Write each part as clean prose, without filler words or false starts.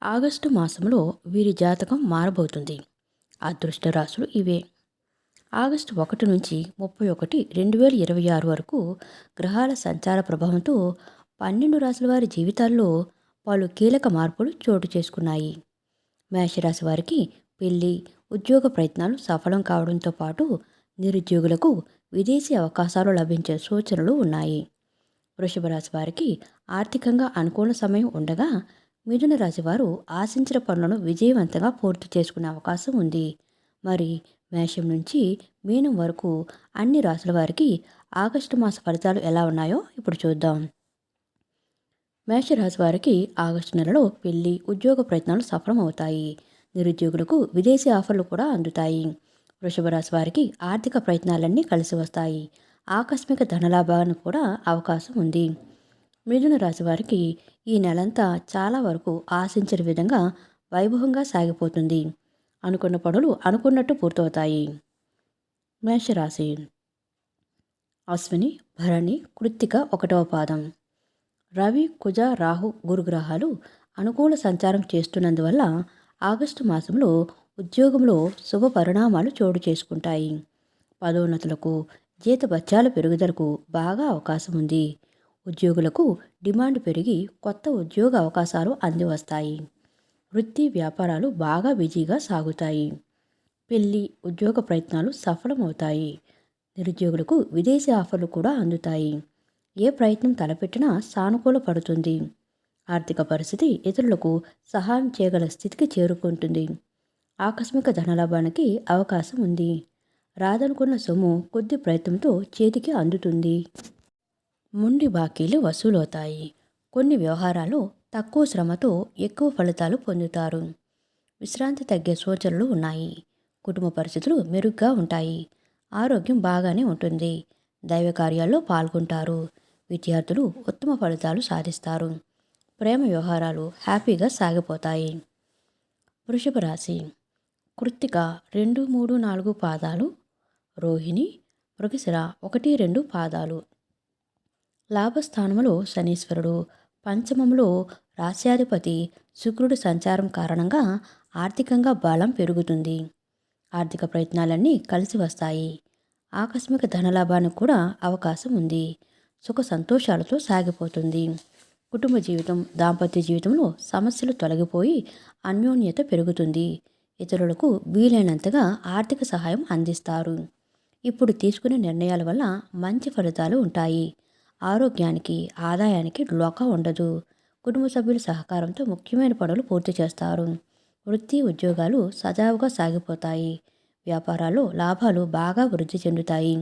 August మాసంలో వీరి జాతకం మారబోతుంది. అదృష్ట రాశులు ఇవే. ఆగస్టు 1 నుంచి 31, 2026 వరకు గ్రహాల సంచార ప్రభావంతో 12 రాశుల వారి జీవితాల్లో పలు కీలక మార్పులు చోటు చేసుకున్నాయి. మేషరాశి వారికి పెళ్లి, ఉద్యోగ ప్రయత్నాలు సఫలం కావడంతో పాటు నిరుద్యోగులకు విదేశీ అవకాశాలు లభించే సూచనలు ఉన్నాయి. వృషభ రాశి వారికి ఆర్థికంగా అనుకూల సమయం ఉండగా మిథున రాశి వారు ఆశించిన పనులను విజయవంతంగా పూర్తి చేసుకునే అవకాశం ఉంది. మరి మేషం నుంచి మీనం వరకు అన్ని రాశుల వారికి ఆగస్టు మాస ఫలితాలు ఎలా ఉన్నాయో ఇప్పుడు చూద్దాం. మేషరాశి వారికి ఆగస్టు నెలలో పెళ్లి, ఉద్యోగ ప్రయత్నాలు సఫలం అవుతాయి. నిరుద్యోగులకు విదేశీ ఆఫర్లు కూడా అందుతాయి. వృషభ రాశి వారికి ఆర్థిక ప్రయత్నాలన్నీ కలిసి వస్తాయి. ఆకస్మిక ధనలాభానికి కూడా అవకాశం ఉంది. మిథున రాశి వారికి ఈ నెలంతా చాలా వరకు ఆశించిన విధంగా వైభవంగా సాగిపోతుంది. అనుకున్న పనులు అనుకున్నట్టు పూర్తవుతాయి. మేషరాశి అశ్విని, భరణి, కృత్తిక 1వ పాదం. రవి, కుజ, రాహు, గురుగ్రహాలు అనుకూల సంచారం చేస్తున్నందువల్ల ఆగస్టు మాసంలో ఉద్యోగంలో శుభ పరిణామాలు చోటు చేసుకుంటాయి. పదోన్నతులకు, జీతభత్యాల పెరుగుదలకు బాగా అవకాశం ఉంది. ఉద్యోగులకు డిమాండ్ పెరిగి కొత్త ఉద్యోగ అవకాశాలు అందివస్తాయి. వృత్తి వ్యాపారాలు బాగా బిజీగా సాగుతాయి. పెళ్లి, ఉద్యోగ ప్రయత్నాలు సఫలమవుతాయి. నిరుద్యోగులకు విదేశీ ఆఫర్లు కూడా అందుతాయి. ఏ ప్రయత్నం తలపెట్టినా సానుకూల పడుతుంది. ఆర్థిక పరిస్థితి ఇతరులకు సహాయం చేయగల స్థితికి చేరుకుంటుంది. ఆకస్మిక ధనలాభానికి అవకాశం ఉంది. రాదనుకున్న సొమ్ము కొద్ది ప్రయత్నంతో చేతికి అందుతుంది. మొండి బాకీలు వసూలవుతాయి. కొన్ని వ్యవహారాలు తక్కువ శ్రమతో ఎక్కువ ఫలితాలు పొందుతారు. విశ్రాంతి తగ్గే సూచనలు ఉన్నాయి. కుటుంబ పరిస్థితులు మెరుగ్గా ఉంటాయి. ఆరోగ్యం బాగానే ఉంటుంది. దైవ కార్యాల్లో పాల్గొంటారు. విద్యార్థులు ఉత్తమ ఫలితాలు సాధిస్తారు. ప్రేమ వ్యవహారాలు హ్యాపీగా సాగిపోతాయి. వృషభ రాశి కృత్తిక 2, 3, 4 పాదాలు, రోహిణి, మృగశిర 1, 2 పాదాలు. లాభస్థానంలో శనీశ్వరుడు, పంచమంలో రాశ్యాధిపతి శుక్రుడి సంచారం కారణంగా ఆర్థికంగా బలం పెరుగుతుంది. ఆర్థిక ప్రయత్నాలన్నీ కలిసి వస్తాయి. ఆకస్మిక ధనలాభానికి కూడా అవకాశం ఉంది. సుఖ సంతోషాలతో సాగిపోతుంది. కుటుంబ జీవితం, దాంపత్య జీవితంలో సమస్యలు తొలగిపోయి అన్యోన్యత పెరుగుతుంది. ఇతరులకు వీలైనంతగా ఆర్థిక సహాయం అందిస్తారు. ఇప్పుడు తీసుకునే నిర్ణయాల వల్ల మంచి ఫలితాలు ఉంటాయి. ఆరోగ్యానికి, ఆదాయానికి ఢోకా ఉండదు. కుటుంబ సభ్యుల సహకారంతో ముఖ్యమైన పనులు పూర్తి చేస్తారు. వృత్తి, ఉద్యోగాలు సజావుగా సాగిపోతాయి. వ్యాపారాల్లో లాభాలు బాగా వృద్ధి చెందుతాయి.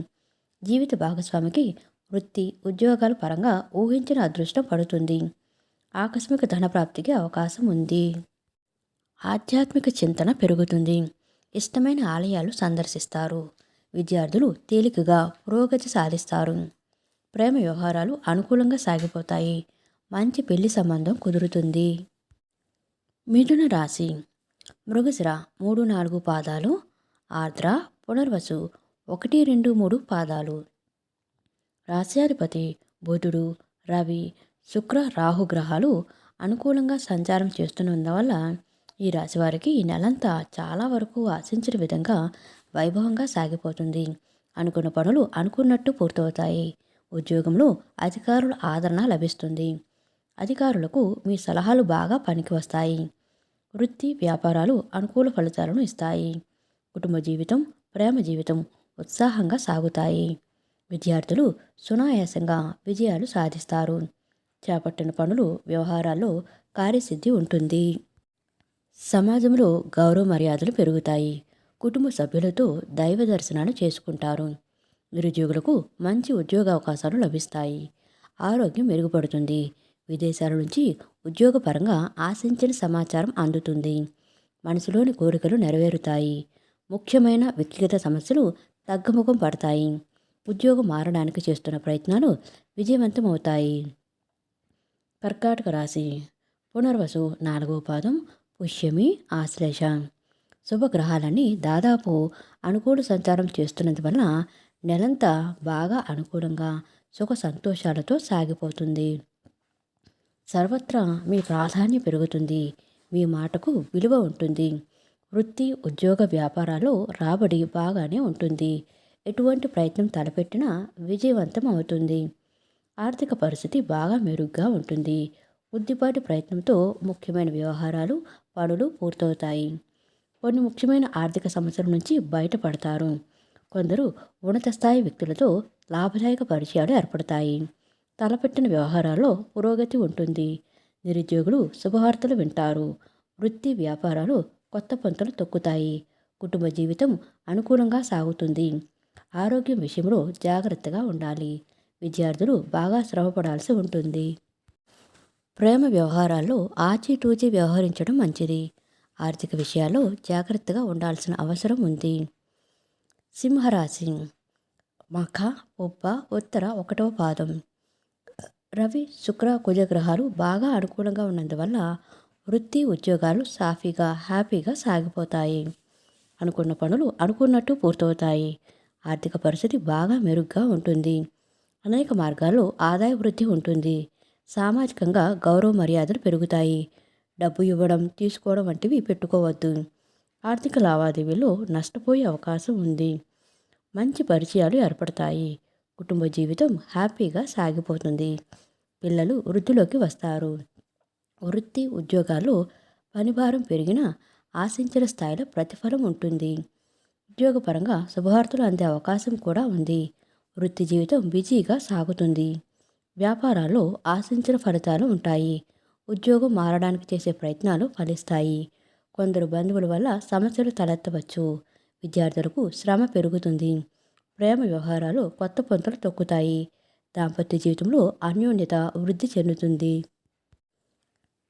జీవిత భాగస్వామికి వృత్తి, ఉద్యోగాల పరంగా ఊహించిన అదృష్టం పడుతుంది. ఆకస్మిక ధనప్రాప్తికి అవకాశం ఉంది. ఆధ్యాత్మిక చింతన పెరుగుతుంది. ఇష్టమైన ఆలయాలు సందర్శిస్తారు. విద్యార్థులు తేలికగా పురోగతి సాధిస్తారు. ప్రేమ వ్యవహారాలు అనుకూలంగా సాగిపోతాయి. మంచి పెళ్లి సంబంధం కుదురుతుంది. మిథున రాశి మృగశిర 3, 4 పాదాలు, ఆర్ద్ర, పునర్వసు 1, 2, 3 పాదాలు. రాశ్యాధిపతి బుధుడు, రవి, శుక్ర, రాహు గ్రహాలు అనుకూలంగా సంచారం చేస్తున్నందువల్ల ఈ రాశివారికి ఈ నెలంతా చాలా వరకు ఆశించిన విధంగా వైభవంగా సాగిపోతుంది. అనుకున్న పనులు అనుకున్నట్టు పూర్తవుతాయి. ఉద్యోగంలో అధికారుల ఆదరణ లభిస్తుంది. అధికారులకు మీ సలహాలు బాగా పనికి వస్తాయి. వృత్తి వ్యాపారాలు అనుకూల ఫలితాలను ఇస్తాయి. కుటుంబ జీవితం, ప్రేమ జీవితం ఉత్సాహంగా సాగుతాయి. విద్యార్థులు సునాయాసంగా విజయాలు సాధిస్తారు. చేపట్టిన పనులు, వ్యవహారాల్లో కార్యసిద్ధి ఉంటుంది. సమాజంలో గౌరవ మర్యాదలు పెరుగుతాయి. కుటుంబ సభ్యులతో దైవ దర్శనాలు చేసుకుంటారు. నిరుద్యోగులకు మంచి ఉద్యోగ అవకాశాలు లభిస్తాయి. ఆరోగ్యం మెరుగుపడుతుంది. విదేశాల నుంచి ఉద్యోగపరంగా ఆశించిన సమాచారం అందుతుంది. మనసులోని కోరికలు నెరవేరుతాయి. ముఖ్యమైన వ్యక్తిగత సమస్యలు తగ్గుముఖం పడతాయి. ఉద్యోగం మారడానికి చేస్తున్న ప్రయత్నాలు విజయవంతమవుతాయి. కర్కాటక రాశి పునర్వసు 4వ పాదం, పుష్యమి, ఆశ్లేష. శుభగ్రహాలన్నీ దాదాపు అనుకూల సంచారం చేస్తున్నందువల్ల నెలంతా బాగా అనుకూలంగా సుఖ సంతోషాలతో సాగిపోతుంది. సర్వత్రా మీ ప్రాధాన్యం పెరుగుతుంది. మీ మాటకు విలువ ఉంటుంది. వృత్తి, ఉద్యోగ, వ్యాపారాల్లో రాబడి బాగానే ఉంటుంది. ఎటువంటి ప్రయత్నం తలపెట్టినా విజయవంతం అవుతుంది. ఆర్థిక పరిస్థితి బాగా మెరుగ్గా ఉంటుంది. కొద్దిపాటి ప్రయత్నంతో ముఖ్యమైన వ్యవహారాలు, పనులు పూర్తవుతాయి. కొన్ని ముఖ్యమైన ఆర్థిక సమస్యల నుంచి బయటపడతారు. కొందరు ఉన్నత స్థాయి వ్యక్తులతో లాభదాయక పరిచయాలు ఏర్పడతాయి. తలపెట్టిన వ్యవహారాల్లో పురోగతి ఉంటుంది. నిరుద్యోగులు శుభవార్తలు వింటారు. వృత్తి, వ్యాపారాలు కొత్త పంతులు తొక్కుతాయి. కుటుంబ జీవితం అనుకూలంగా సాగుతుంది. ఆరోగ్యం విషయంలో జాగ్రత్తగా ఉండాలి. విద్యార్థులు బాగా శ్రమపడాల్సి ఉంటుంది. ప్రేమ వ్యవహారాల్లో ఆచితూచి వ్యవహరించడం మంచిది. ఆర్థిక విషయాల్లో జాగ్రత్తగా ఉండాల్సిన అవసరం ఉంది. సింహరాశి. మఖ, పుబ్బ, ఉత్తర 1వ పాదం. రవి, శుక్ర, కుజ గ్రహాలు బాగా అనుకూలంగా ఉన్నందువల్ల వృత్తి, ఉద్యోగాలు సాఫీగా, హ్యాపీగా సాగిపోతాయి. అనుకున్న పనులు అనుకున్నట్టు పూర్తవుతాయి. ఆర్థిక పరిస్థితి బాగా మెరుగ్గా ఉంటుంది. అనేక మార్గాల్లో ఆదాయ వృద్ధి ఉంటుంది. సామాజికంగా గౌరవ మర్యాదలు పెరుగుతాయి. డబ్బు ఇవ్వడం, తీసుకోవడం వంటివి పెట్టుకోవద్దు. ఆర్థిక లావాదేవీల్లో నష్టపోయే అవకాశం ఉంది. మంచి పరిచయాలు ఏర్పడతాయి. కుటుంబ జీవితం హ్యాపీగా సాగిపోతుంది. పిల్లలు వృద్ధిలోకి వస్తారు. వృత్తి, ఉద్యోగాల్లో పనిభారం పెరిగినా ఆశించిన స్థాయిలో ప్రతిఫలం ఉంటుంది. ఉద్యోగపరంగా శుభవార్తలు అందే అవకాశం కూడా ఉంది. వృత్తి జీవితం బిజీగా సాగుతుంది. వ్యాపారాల్లో ఆశించిన ఫలితాలు ఉంటాయి. ఉద్యోగం మారడానికి చేసే ప్రయత్నాలు ఫలిస్తాయి. కొందరు బంధువుల వల్ల సమస్యలు తలెత్తవచ్చు. విద్యార్థులకు శ్రమ పెరుగుతుంది. ప్రేమ వ్యవహారాలు కొత్త పంతులు తొక్కుతాయి. దాంపత్య జీవితంలో అన్యోన్యత వృద్ధి చెందుతుంది.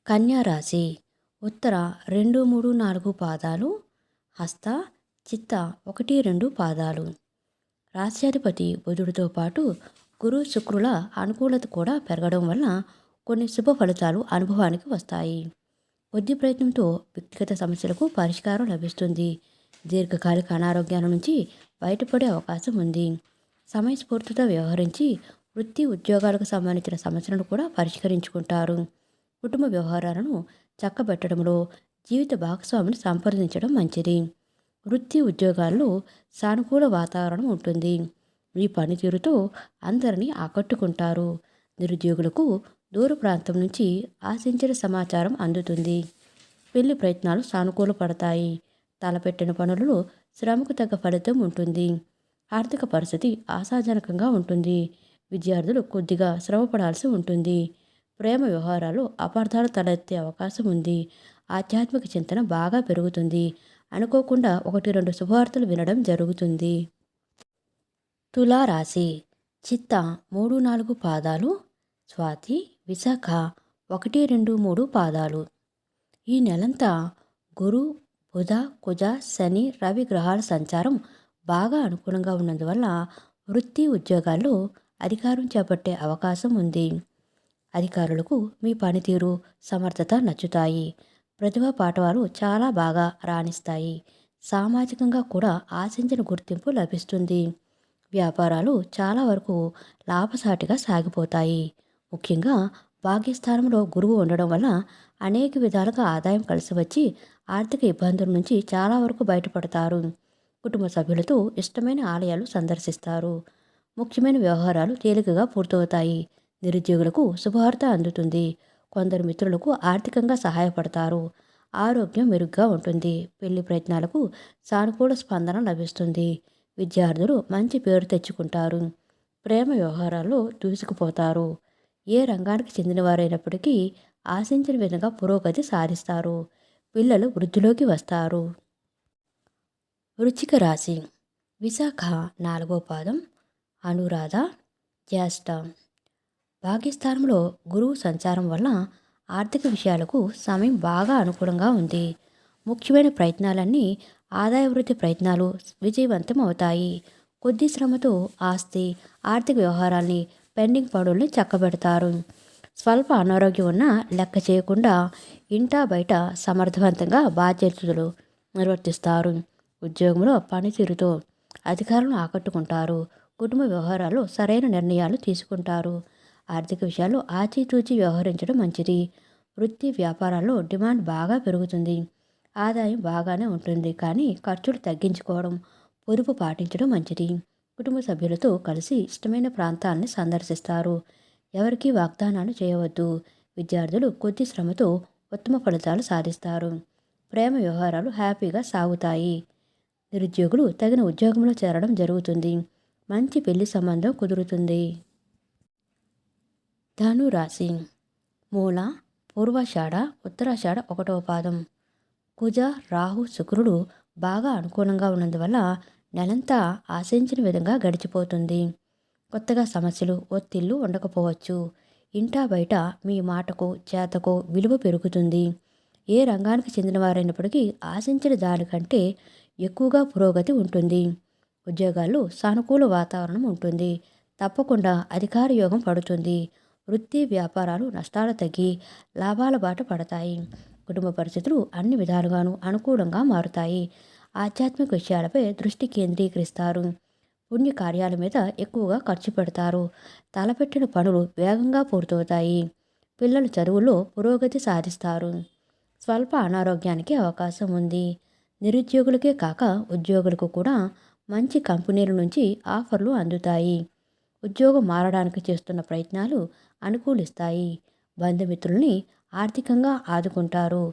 కన్యా రాశి. ఉత్తర 2, 3, 4 పాదాలు. హస్త, చిత్త 1, 2 పాదాలు. రాశ్యాధిపతి బుధుడితో పాటు గురు, శుక్రుల అనుకూలత కూడా పెరగడం వల్ల కొన్ని శుభ ఫలితాలు అనుభవానికి వస్తాయి. కొద్ది ప్రయత్నంతో వ్యక్తిగత సమస్యలకు పరిష్కారం లభిస్తుంది. దీర్ఘకాలిక అనారోగ్యాల నుంచి బయటపడే అవకాశం ఉంది. సమయస్ఫూర్తితో వ్యవహరించి వృత్తి, ఉద్యోగాలకు సంబంధించిన సమస్యలను కూడా పరిష్కరించుకుంటారు. కుటుంబ వ్యవహారాలను చక్కబెట్టడంలో జీవిత భాగస్వామిని సంప్రదించడం మంచిది. వృత్తి, ఉద్యోగాల్లో సానుకూల వాతావరణం ఉంటుంది. మీ పనితీరుతో అందరినీ ఆకట్టుకుంటారు. నిరుద్యోగులకు దూర ప్రాంతం నుంచి ఆశించిన సమాచారం అందుతుంది. పెళ్లి ప్రయత్నాలు సానుకూల పడతాయి. తలపెట్టిన పనులలో శ్రమకు తగ్గ ఫలితం ఉంటుంది. ఆర్థిక పరిస్థితి ఆశాజనకంగా ఉంటుంది. విద్యార్థులు కొద్దిగా శ్రమపడాల్సి ఉంటుంది. ప్రేమ వ్యవహారాలు అపార్థాలు తలెత్తే అవకాశం ఉంది. ఆధ్యాత్మిక చింతన బాగా పెరుగుతుంది. అనుకోకుండా 1, 2 శుభవార్తలు వినడం జరుగుతుంది. తులారాశి. చిత్త 3, 4 పాదాలు. స్వాతి, విశాఖ 1, 2, 3 పాదాలు. ఈ నెలంతా గురు, బుధ, కుజ, శని, రవి గ్రహాల సంచారం బాగా అనుకూలంగా ఉన్నందువల్ల వృత్తి, ఉద్యోగాల్లో అధికారం చేపట్టే అవకాశం ఉంది. అధికారులకు మీ పనితీరు, సమర్థత నచ్చుతాయి. ప్రతిభా పాఠవాలు చాలా బాగా రాణిస్తాయి. సామాజికంగా కూడా ఆశించిన గుర్తింపు లభిస్తుంది. వ్యాపారాలు చాలా వరకు లాభసాటిగా సాగిపోతాయి. ముఖ్యంగా భాగ్యస్థానంలో గురువు ఉండడం వల్ల అనేక విధాలుగా ఆదాయం కలిసి వచ్చి ఆర్థిక ఇబ్బందుల నుంచి చాలా వరకు బయటపడతారు. కుటుంబ సభ్యులతో ఇష్టమైన ఆలయాలు సందర్శిస్తారు. ముఖ్యమైన వ్యవహారాలు తేలికగా పూర్తవుతాయి. నిరుద్యోగులకు శుభవార్త అందుతుంది. కొందరు మిత్రులకు ఆర్థికంగా సహాయపడతారు. ఆరోగ్యం మెరుగ్గా ఉంటుంది. పెళ్లి ప్రయత్నాలకు సానుకూల స్పందన లభిస్తుంది. విద్యార్థులు మంచి పేరు తెచ్చుకుంటారు. ప్రేమ వ్యవహారాల్లో దూసుకుపోతారు. ఏ రంగానికి చెందినవారైనప్పటికీ ఆశించిన విధంగా పురోగతి సాధిస్తారు. పిల్లలు వృద్ధిలోకి వస్తారు. వృశ్చిక రాశి. విశాఖ 4వ పాదం. అనురాధ, జ్యేష్ఠ. భాగ్యస్థానంలో గురువు సంచారం వల్ల ఆర్థిక విషయాలకు సమయం బాగా అనుకూలంగా ఉంది. ముఖ్యమైన ప్రయత్నాలన్నీ ఆదాయ వృద్ధి ప్రయత్నాలు విజయవంతం అవుతాయి. కొద్ది శ్రమతో ఆస్తి, ఆర్థిక వ్యవహారాల్ని, పెండింగ్ పనుల్ని చక్కబెడతారు. స్వల్ప అనారోగ్యం ఉన్నా లెక్క చేయకుండా ఇంటా బయట సమర్థవంతంగా బాధ్యతలు నిర్వర్తిస్తారు. ఉద్యోగంలో పనితీరుతో అధికారులను ఆకట్టుకుంటారు. కుటుంబ వ్యవహారాల్లో సరైన నిర్ణయాలు తీసుకుంటారు. ఆర్థిక విషయాల్లో ఆచితూచి వ్యవహరించడం మంచిది. వృత్తి వ్యాపారాల్లో డిమాండ్ బాగా పెరుగుతుంది. ఆదాయం బాగానే ఉంటుంది, కానీ ఖర్చులు తగ్గించుకోవడం, పొదుపు పాటించడం మంచిది. కుటుంబ సభ్యులతో కలిసి ఇష్టమైన ప్రాంతాన్ని సందర్శిస్తారు. ఎవరికీ వాగ్దానాలు చేయవద్దు. విద్యార్థులు కొద్ది శ్రమతో ఉత్తమ ఫలితాలు సాధిస్తారు. ప్రేమ వ్యవహారాలు హ్యాపీగా సాగుతాయి. నిరుద్యోగులు తగిన ఉద్యోగంలో చేరడం జరుగుతుంది. మంచి పెళ్లి సంబంధం కుదురుతుంది. ధను రాశి. మూల, పూర్వాషాఢ, ఉత్తరాషాఢ 1వ పాదం. కుజ, రాహు, శుక్రుడు బాగా అనుకూలంగా ఉన్నందువల్ల నెలంతా ఆశించిన విధంగా గడిచిపోతుంది. కొత్తగా సమస్యలు, ఒత్తిళ్లు ఉండకపోవచ్చు. ఇంటా బయట మీ మాటకు, చేతకు విలువ పెరుగుతుంది. ఏ రంగానికి చెందినవారైనప్పటికీ ఆశించిన దానికంటే ఎక్కువగా పురోగతి ఉంటుంది. ఉద్యోగాల్లో సానుకూల వాతావరణం ఉంటుంది. తప్పకుండా అధికార యోగం పడుతుంది. వృత్తి వ్యాపారాలు నష్టాలు తగ్గి లాభాల బాట పడతాయి. కుటుంబ పరిస్థితులు అన్ని విధాలుగాను అనుకూలంగా మారుతాయి. ఆధ్యాత్మిక విషయాలపై దృష్టి కేంద్రీకరిస్తారు. పుణ్య కార్యాల మీద ఎక్కువగా ఖర్చు పెడతారు. తలపెట్టిన పనులు వేగంగా పూర్తవుతాయి. పిల్లలు చదువుల్లో పురోగతి సాధిస్తారు. స్వల్ప అనారోగ్యానికి అవకాశం ఉంది. నిరుద్యోగులకే కాక ఉద్యోగులకు కూడా మంచి కంపెనీల నుంచి ఆఫర్లు అందుతాయి. ఉద్యోగం మారడానికి చేస్తున్న ప్రయత్నాలు అనుకూలిస్తాయి. బంధుమిత్రుల్ని ఆర్థికంగా ఆదుకుంటారు.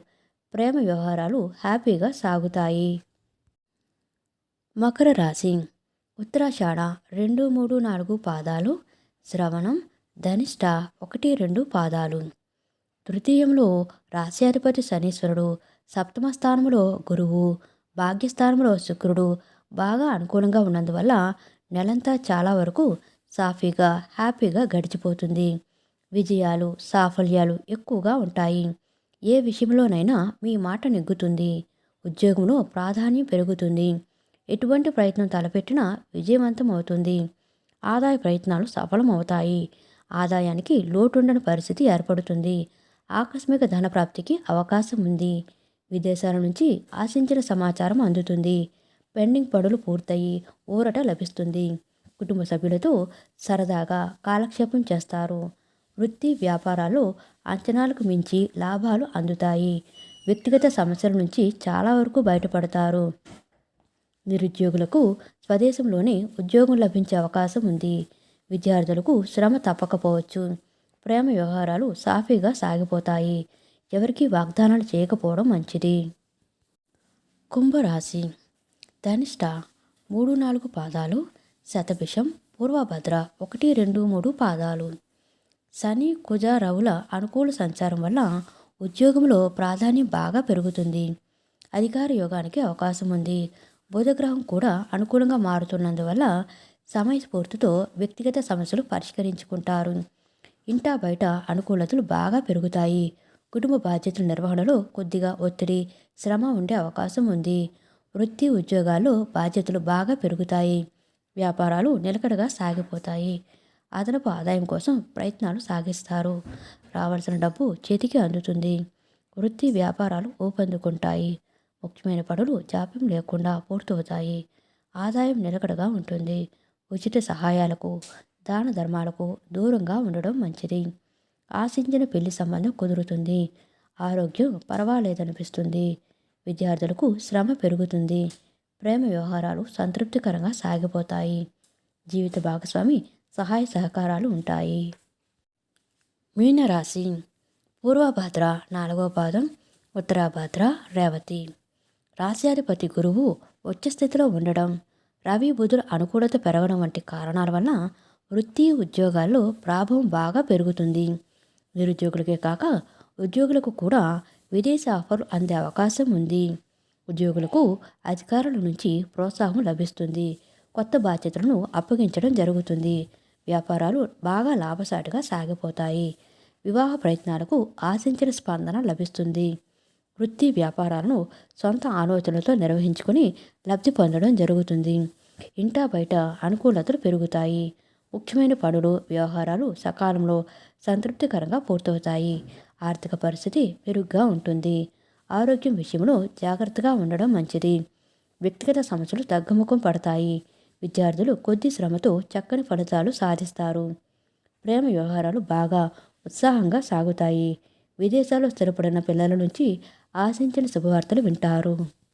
ప్రేమ వ్యవహారాలు హ్యాపీగా సాగుతాయి. మకర రాశి. ఉత్తరాషాఢ 2, 3, 4 పాదాలు. శ్రవణం, ధనిష్ట 1, 2 పాదాలు. తృతీయంలో రాశ్యాధిపతి శనీశ్వరుడు, సప్తమ స్థానంలో గురువు, భాగ్యస్థానంలో శుక్రుడు బాగా అనుకూలంగా ఉన్నందువల్ల నెలంతా చాలా వరకు సాఫీగా హ్యాపీగా గడిచిపోతుంది. విజయాలు, సాఫల్యాలు ఎక్కువగా ఉంటాయి. ఏ విషయంలోనైనా మీ మాట నెగ్గుతుంది. ఉద్యోగంలో ప్రాధాన్యం పెరుగుతుంది. ఎటువంటి ప్రయత్నం తలపెట్టినా విజయవంతం అవుతుంది. ఆదాయ ప్రయత్నాలు సఫలమవుతాయి. ఆదాయానికి లోటుండని పరిస్థితి ఏర్పడుతుంది. ఆకస్మిక ధన ప్రాప్తికి అవకాశం ఉంది. విదేశాల నుంచి ఆశించిన సమాచారం అందుతుంది. పెండింగ్ పనులు పూర్తయి ఊరట లభిస్తుంది. కుటుంబ సభ్యులతో సరదాగా కాలక్షేపం చేస్తారు. వృత్తి వ్యాపారాల్లో అంచనాలకు మించి లాభాలు అందుతాయి. వ్యక్తిగత సమస్యల నుంచి చాలా వరకు బయటపడతారు. నిరుద్యోగులకు స్వదేశంలోనే ఉద్యోగం లభించే అవకాశం ఉంది. విద్యార్థులకు శ్రమ తప్పకపోవచ్చు. ప్రేమ వ్యవహారాలు సాఫీగా సాగిపోతాయి. ఎవరికీ వాగ్దానాలు చేయకపోవడం మంచిది. కుంభరాశి. ధనిష్ట 3, 4 పాదాలు. శతభిషం, పూర్వభద్ర 1, 2, 3 పాదాలు. శని, కుజ, రవుల అనుకూల సంచారం వల్ల ఉద్యోగంలో ప్రాధాన్యం బాగా పెరుగుతుంది. అధికార యోగానికి అవకాశం ఉంది. బుధగ్రహం కూడా అనుకూలంగా మారుతున్నందువల్ల సమయస్ఫూర్తితో వ్యక్తిగత సమస్యలు పరిష్కరించుకుంటారు. ఇంటా బయట అనుకూలతలు బాగా పెరుగుతాయి. కుటుంబ బాధ్యతల నిర్వహణలో కొద్దిగా ఒత్తిడి, శ్రమ ఉండే అవకాశం ఉంది. వృత్తి ఉద్యోగాల్లో బాధ్యతలు బాగా పెరుగుతాయి. వ్యాపారాలు నిలకడగా సాగిపోతాయి. అదనపు ఆదాయం కోసం ప్రయత్నాలు సాగిస్తారు. రావాల్సిన డబ్బు చేతికి అందుతుంది. వృత్తి వ్యాపారాలు ఊపందుకుంటాయి. ముఖ్యమైన పనులు జాప్యం లేకుండా పూర్తవుతాయి. ఆదాయం నిలకడగా ఉంటుంది. ఉచిత సహాయాలకు, దాన ధర్మాలకు దూరంగా ఉండడం మంచిది. ఆశించిన పెళ్లి సంబంధం కుదురుతుంది. ఆరోగ్యం పర్వాలేదనిపిస్తుంది. విద్యార్థులకు శ్రమ పెరుగుతుంది. ప్రేమ వ్యవహారాలు సంతృప్తికరంగా సాగిపోతాయి. జీవిత భాగస్వామి సహాయ సహకారాలు ఉంటాయి. మీనరాశి. పూర్వభద్ర 4వ పాదం, ఉత్తరాభద్ర, రేవతి. రాశ్యాధిపతి గురువు ఉచ్చస్థితిలో ఉండడం, రవి బుధుల అనుకూలత పెరగడం వంటి కారణాల వల్ల వృత్తి ఉద్యోగాల్లో ప్రాభవం బాగా పెరుగుతుంది. నిరుద్యోగులకే కాక ఉద్యోగులకు కూడా విదేశీ ఆఫర్లు అందే అవకాశం ఉంది. ఉద్యోగులకు అధికారుల నుంచి ప్రోత్సాహం లభిస్తుంది. కొత్త బాధ్యతలను అప్పగించడం జరుగుతుంది. వ్యాపారాలు బాగా లాభసాటిగా సాగిపోతాయి. వివాహ ప్రయత్నాలకు ఆశించిన స్పందన లభిస్తుంది. వృత్తి వ్యాపారాలను సొంత ఆలోచనలతో నిర్వహించుకొని లబ్ధి పొందడం జరుగుతుంది. ఇంటా బయట అనుకూలతలు పెరుగుతాయి. ముఖ్యమైన పనులు, వ్యవహారాలు సకాలంలో సంతృప్తికరంగా పూర్తవుతాయి. ఆర్థిక పరిస్థితి మెరుగ్గా ఉంటుంది. ఆరోగ్యం విషయంలో జాగ్రత్తగా ఉండడం మంచిది. వ్యక్తిగత సమస్యలు తగ్గుముఖం పడతాయి. విద్యార్థులు కొద్ది శ్రమతో చక్కని ఫలితాలు సాధిస్తారు. ప్రేమ వ్యవహారాలు బాగా ఉత్సాహంగా సాగుతాయి. విదేశాల్లో స్థిరపడిన పిల్లల నుంచి ఆశించిన శుభవార్తలు వింటారు.